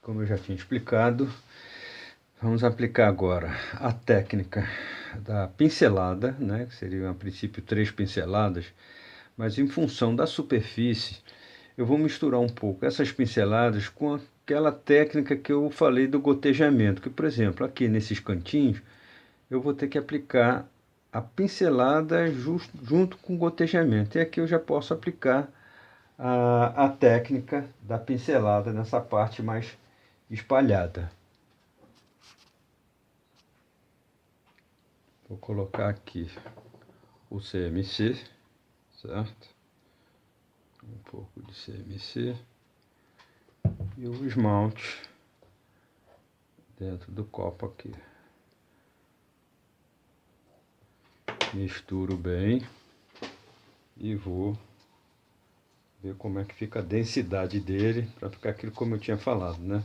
como eu já tinha explicado, vamos aplicar agora a técnica da pincelada, né, que seriam a princípio 3 pinceladas, mas em função da superfície, eu vou misturar um pouco essas pinceladas com aquela técnica que eu falei do gotejamento, que, por exemplo, aqui nesses cantinhos, eu vou ter que aplicar a pincelada junto com o gotejamento. E aqui eu já posso aplicar a técnica da pincelada nessa parte mais espalhada. Vou colocar aqui o CMC, certo? Um pouco de CMC e o esmalte dentro do copo aqui. Misturo bem e vou ver como é que fica a densidade dele, para ficar aquilo como eu tinha falado, né?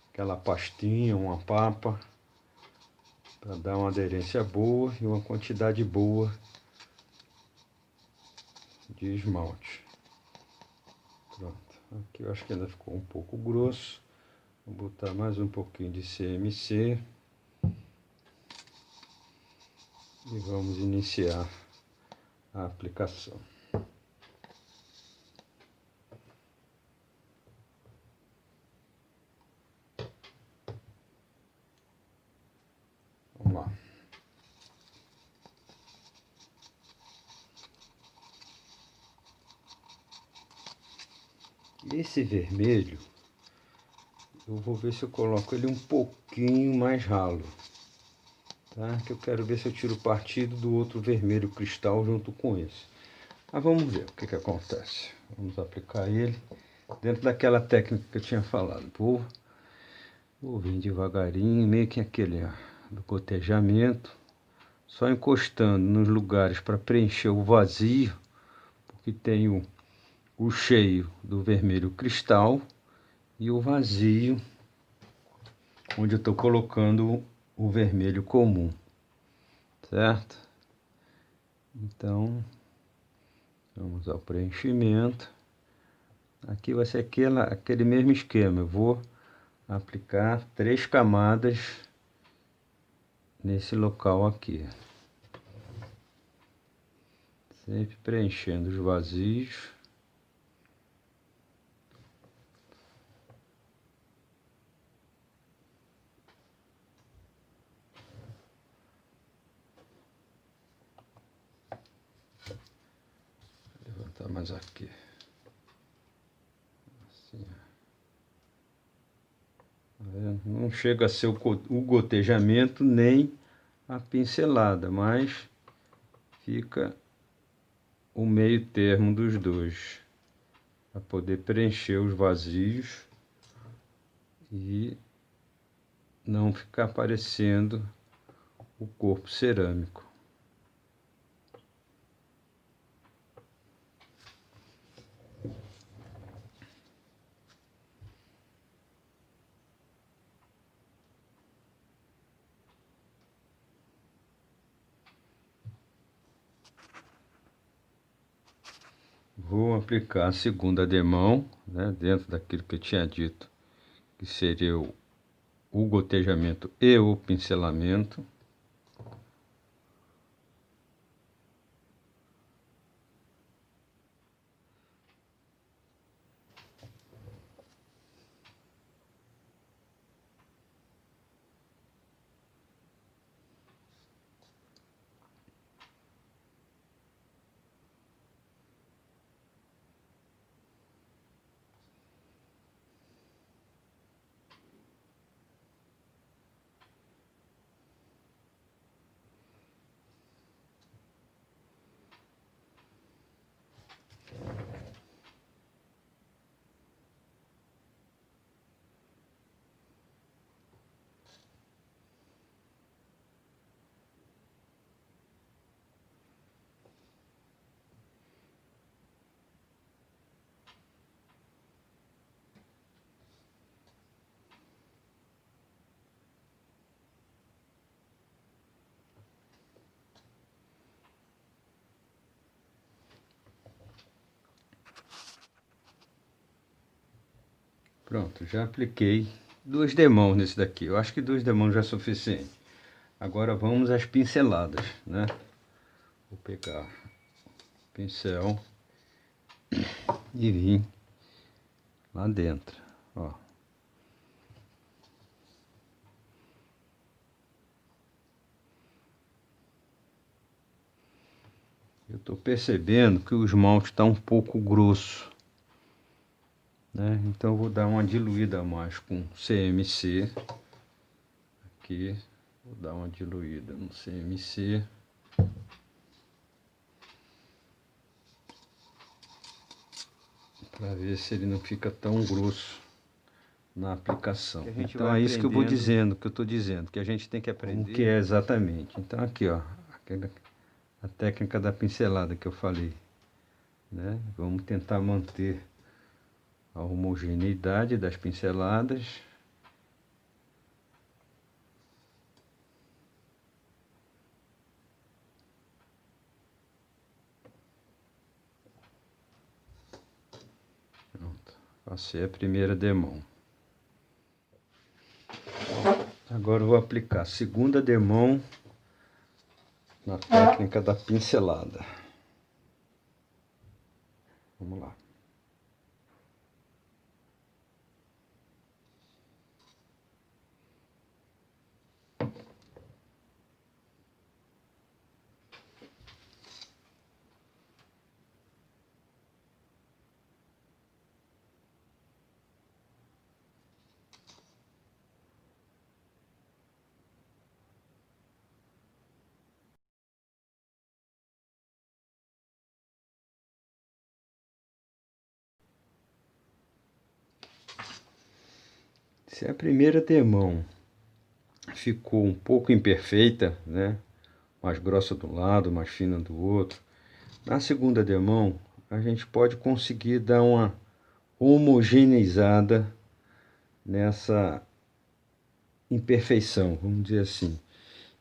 Aquela pastinha, uma papa, para dar uma aderência boa e uma quantidade boa de esmalte. Pronto, aqui eu acho que ainda ficou um pouco grosso, vou botar mais um pouquinho de CMC e vamos iniciar a aplicação. Vamos lá. Esse vermelho, eu vou ver se eu coloco ele um pouquinho mais ralo, tá? Que eu quero ver se eu tiro partido do outro vermelho cristal junto com esse. Mas vamos ver o que acontece. Vamos aplicar ele dentro daquela técnica que eu tinha falado. Vou vir devagarinho, meio que aquele do gotejamento, só encostando nos lugares para preencher o vazio, porque tem o cheio do vermelho cristal e o vazio onde eu estou colocando o vermelho comum, certo? Então, vamos ao preenchimento. Aqui vai ser aquele mesmo esquema, eu vou aplicar 3 camadas nesse local aqui, sempre preenchendo os vazios. Vou levantar mais aqui, assim. Não chega a ser o gotejamento nem a pincelada, mas fica o meio termo dos dois, para poder preencher os vazios e não ficar aparecendo o corpo cerâmico. Vou aplicar a segunda demão, né, dentro daquilo que eu tinha dito, que seria o gotejamento e o pincelamento. Pronto, já apliquei duas demãos nesse daqui. Eu acho que duas demãos já é suficiente. Agora vamos às pinceladas, né? Vou pegar o pincel e vir lá dentro, ó. Eu estou percebendo que o esmalte está um pouco grosso, né? Então eu vou dar uma diluída a mais com CMC aqui. Vou dar uma diluída no CMC. Para ver se ele não fica tão grosso na aplicação. Então é isso que eu vou dizendo, que eu estou dizendo, que a gente tem que aprender o que é exatamente. Então aqui, ó, a técnica da pincelada que eu falei, né? Vamos tentar manter a homogeneidade das pinceladas. Pronto, passei a primeira demão. Agora eu vou aplicar a segunda demão na técnica da pincelada. Vamos lá. Se a primeira demão ficou um pouco imperfeita, né? Mais grossa de um lado, mais fina do outro, na segunda demão a gente pode conseguir dar uma homogeneizada nessa imperfeição, vamos dizer assim.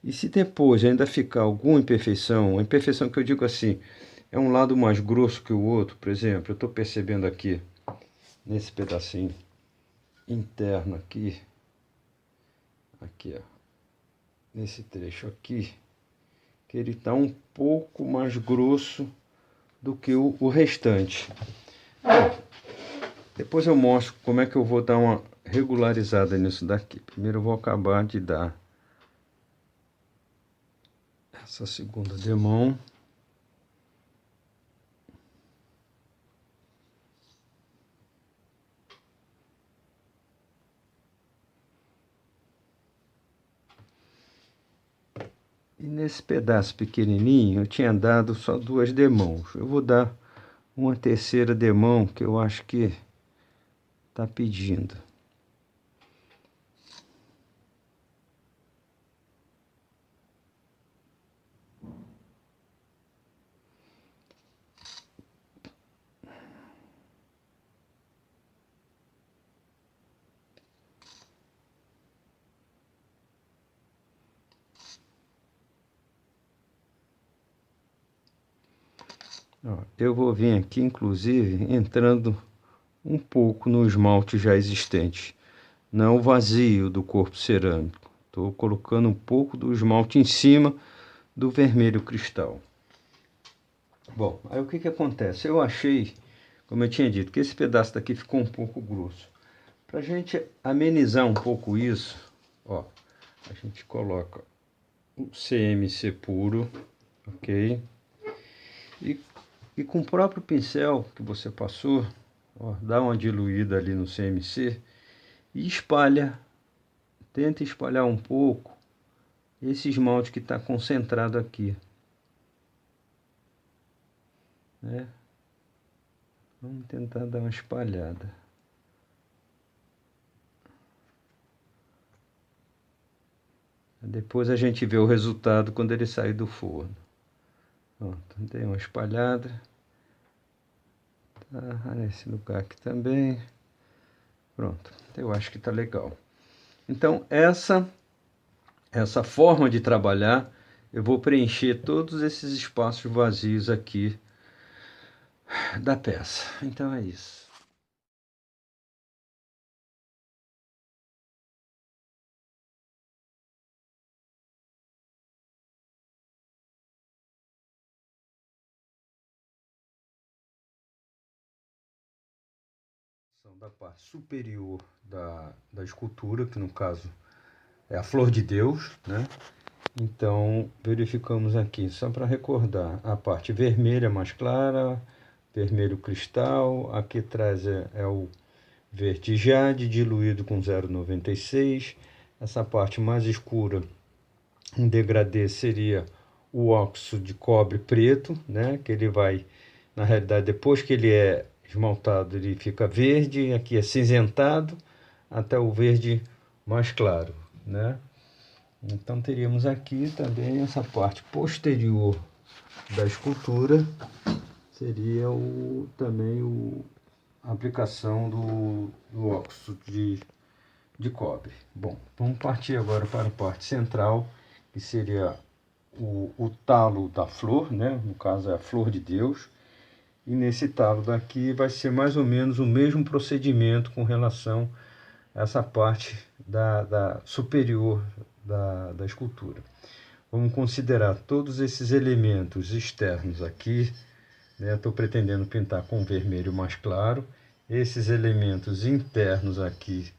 E se depois ainda ficar alguma imperfeição, a imperfeição que eu digo assim, é um lado mais grosso que o outro, por exemplo, eu estou percebendo aqui, nesse pedacinho interno aqui, ó, nesse trecho aqui, que ele está um pouco mais grosso do que o restante. Bom, depois eu mostro como é que eu vou dar uma regularizada nisso daqui. Primeiro eu vou acabar de dar essa segunda demão. E nesse pedaço pequenininho eu tinha dado só duas demãos. Eu vou dar uma terceira demão que eu acho que está pedindo. Ó, eu vou vir aqui, inclusive, entrando um pouco no esmalte já existente. Não vazio do corpo cerâmico. Estou colocando um pouco do esmalte em cima do vermelho cristal. Bom, aí o que acontece? Eu achei, como eu tinha dito, que esse pedaço daqui ficou um pouco grosso. Para a gente amenizar um pouco isso, ó, a gente coloca o CMC puro, ok? E com o próprio pincel que você passou, ó, dá uma diluída ali no CMC e espalha, tenta espalhar um pouco esse esmalte que está concentrado aqui, né? Vamos tentar dar uma espalhada. Depois a gente vê o resultado quando ele sair do forno. Pronto, dei uma espalhada. Tá nesse lugar aqui também. Pronto, eu acho que tá legal. Então essa forma de trabalhar, eu vou preencher todos esses espaços vazios aqui da peça. Então é isso. Da parte superior da escultura, que no caso é a Flor de Deus, né? Então, verificamos aqui, só para recordar, a parte vermelha mais clara, vermelho cristal, aqui atrás é o verde jade diluído com 0,96. Essa parte mais escura, um degradê, seria o óxido de cobre preto, né? Que ele vai, na realidade, depois que ele é esmaltado, ele fica verde, aqui é cinzentado, até o verde mais claro, né? Então teríamos aqui também essa parte posterior da escultura, seria também a aplicação do óxido de cobre. Bom, vamos partir agora para a parte central, que seria o talo da flor, né? No caso é a Flor de Deus. E nesse talo daqui vai ser mais ou menos o mesmo procedimento com relação a essa parte da superior da escultura. Vamos considerar todos esses elementos externos aqui, né? Estou pretendendo pintar com vermelho mais claro. Esses elementos internos aqui,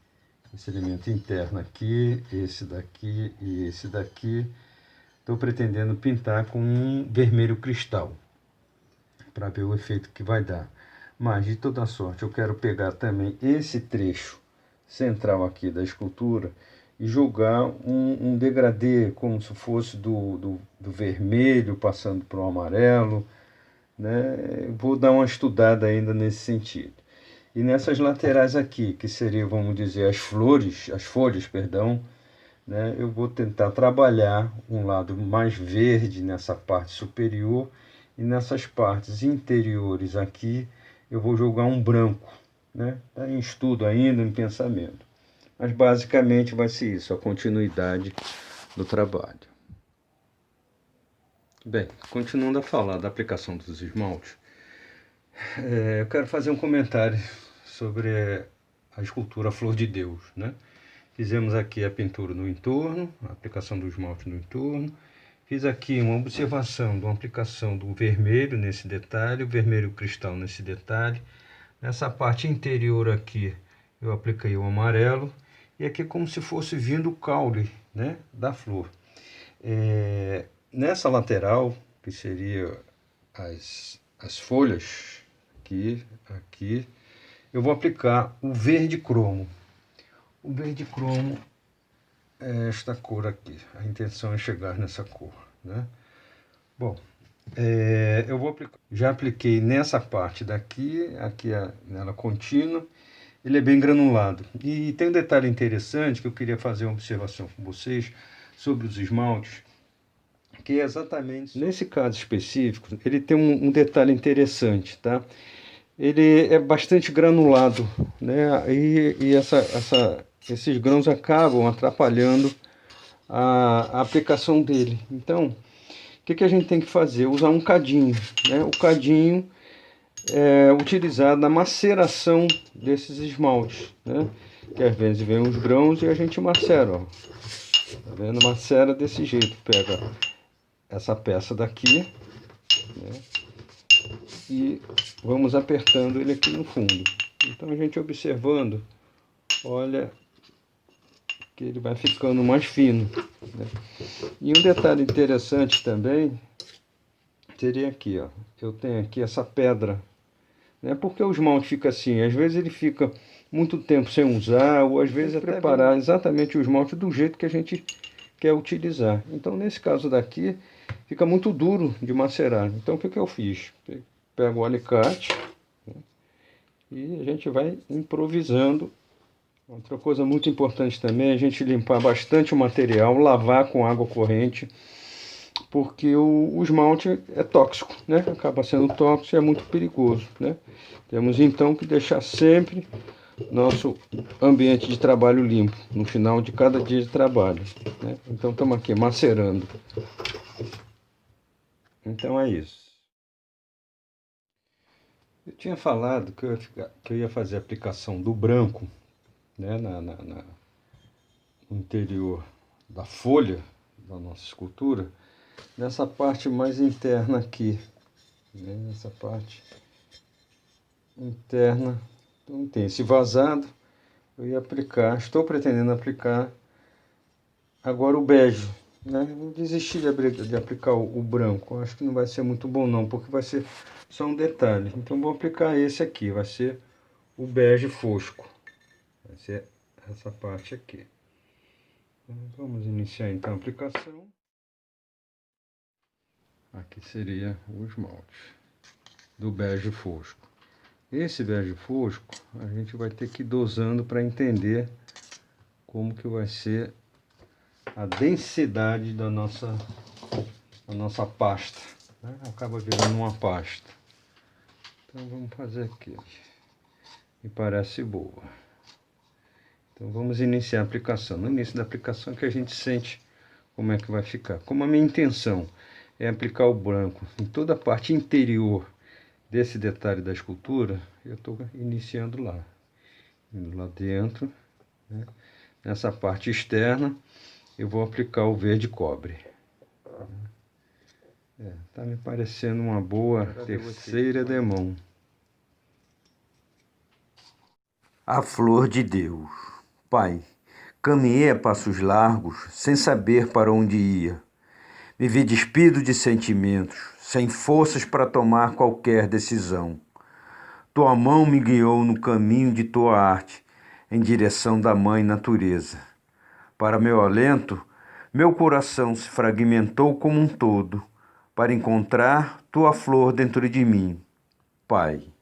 esse elemento interno aqui, esse daqui e esse daqui, estou pretendendo pintar com um vermelho cristal, para ver o efeito que vai dar. Mas, de toda sorte, eu quero pegar também esse trecho central aqui da escultura e jogar um degradê, como se fosse do vermelho passando para o amarelo, né? Vou dar uma estudada ainda nesse sentido. E nessas laterais aqui, que seriam, vamos dizer, as folhas, perdão, né? Eu vou tentar trabalhar um lado mais verde nessa parte superior, e nessas partes interiores aqui eu vou jogar um branco, né? Está em estudo ainda, em pensamento. Mas basicamente vai ser isso, a continuidade do trabalho. Bem, continuando a falar da aplicação dos esmaltes, eu quero fazer um comentário sobre a escultura Flor de Deus, né? Fizemos aqui a pintura no entorno, a aplicação do esmalte no entorno. Fiz aqui uma observação de uma aplicação do vermelho nesse detalhe, o vermelho cristal nesse detalhe. Nessa parte interior aqui eu apliquei o amarelo. E aqui como se fosse vindo o caule, né, da flor. Nessa lateral, que seria as folhas, aqui, eu vou aplicar o verde cromo. O verde cromo é esta cor aqui. A intenção é chegar nessa cor, né? Bom, eu vou aplicar. Já apliquei nessa parte daqui, nela contínua. Ele é bem granulado. E tem um detalhe interessante que eu queria fazer uma observação com vocês sobre os esmaltes, que é exatamente nesse caso específico, ele tem um detalhe interessante, tá? Ele é bastante granulado, né? E esses grãos acabam atrapalhando a aplicação dele. Então, o que a gente tem que fazer? Usar um cadinho, né? O cadinho é utilizado na maceração desses esmaltes, né? Que às vezes vem os grãos e a gente macera, ó. Tá vendo? Macera desse jeito. Pega essa peça daqui, né? E vamos apertando ele aqui no fundo. Então a gente observando, olha que ele vai ficando mais fino, né? E um detalhe interessante também seria aqui, ó. Eu tenho aqui essa pedra, né? Porque o esmalte fica assim, às vezes ele fica muito tempo sem usar, ou às vezes é preparar exatamente o esmalte do jeito que a gente quer utilizar. Então nesse caso daqui fica muito duro de macerar. Então o que eu fiz? Pego o alicate, né? E a gente vai improvisando. Outra coisa muito importante também é a gente limpar bastante o material, lavar com água corrente, porque o esmalte é tóxico, né? Acaba sendo tóxico e é muito perigoso, né? Temos então que deixar sempre nosso ambiente de trabalho limpo no final de cada dia de trabalho, né? Então estamos aqui macerando. Então é isso. Eu tinha falado que eu ia fazer a aplicação do branco, né, no interior da folha da nossa escultura, nessa parte mais interna aqui, né, nessa parte interna Então tem esse vazado, eu ia aplicar, estou pretendendo aplicar agora o bege, né? Eu desisti de aplicar o branco, acho que não vai ser muito bom não, porque vai ser só um detalhe. Então vou aplicar esse aqui, vai ser o bege fosco, vai ser essa parte aqui. Vamos iniciar então a aplicação. Aqui seria o esmalte do bege fosco. Esse bege fosco a gente vai ter que ir dosando para entender como que vai ser a densidade da nossa pasta, né? Acaba virando uma pasta. Então vamos fazer aqui. Me parece boa. Então vamos iniciar a aplicação. No início da aplicação que a gente sente como é que vai ficar. Como a minha intenção é aplicar o branco em toda a parte interior desse detalhe da escultura, eu estou iniciando lá. Indo lá dentro, né? Nessa parte externa, eu vou aplicar o verde cobre. Tá me parecendo uma boa terceira demão. A flor de Deus. Pai, caminhei a passos largos, sem saber para onde ia. Me vi despido de sentimentos, sem forças para tomar qualquer decisão. Tua mão me guiou no caminho de tua arte, em direção da Mãe Natureza. Para meu alento, meu coração se fragmentou como um todo, para encontrar tua flor dentro de mim. Pai.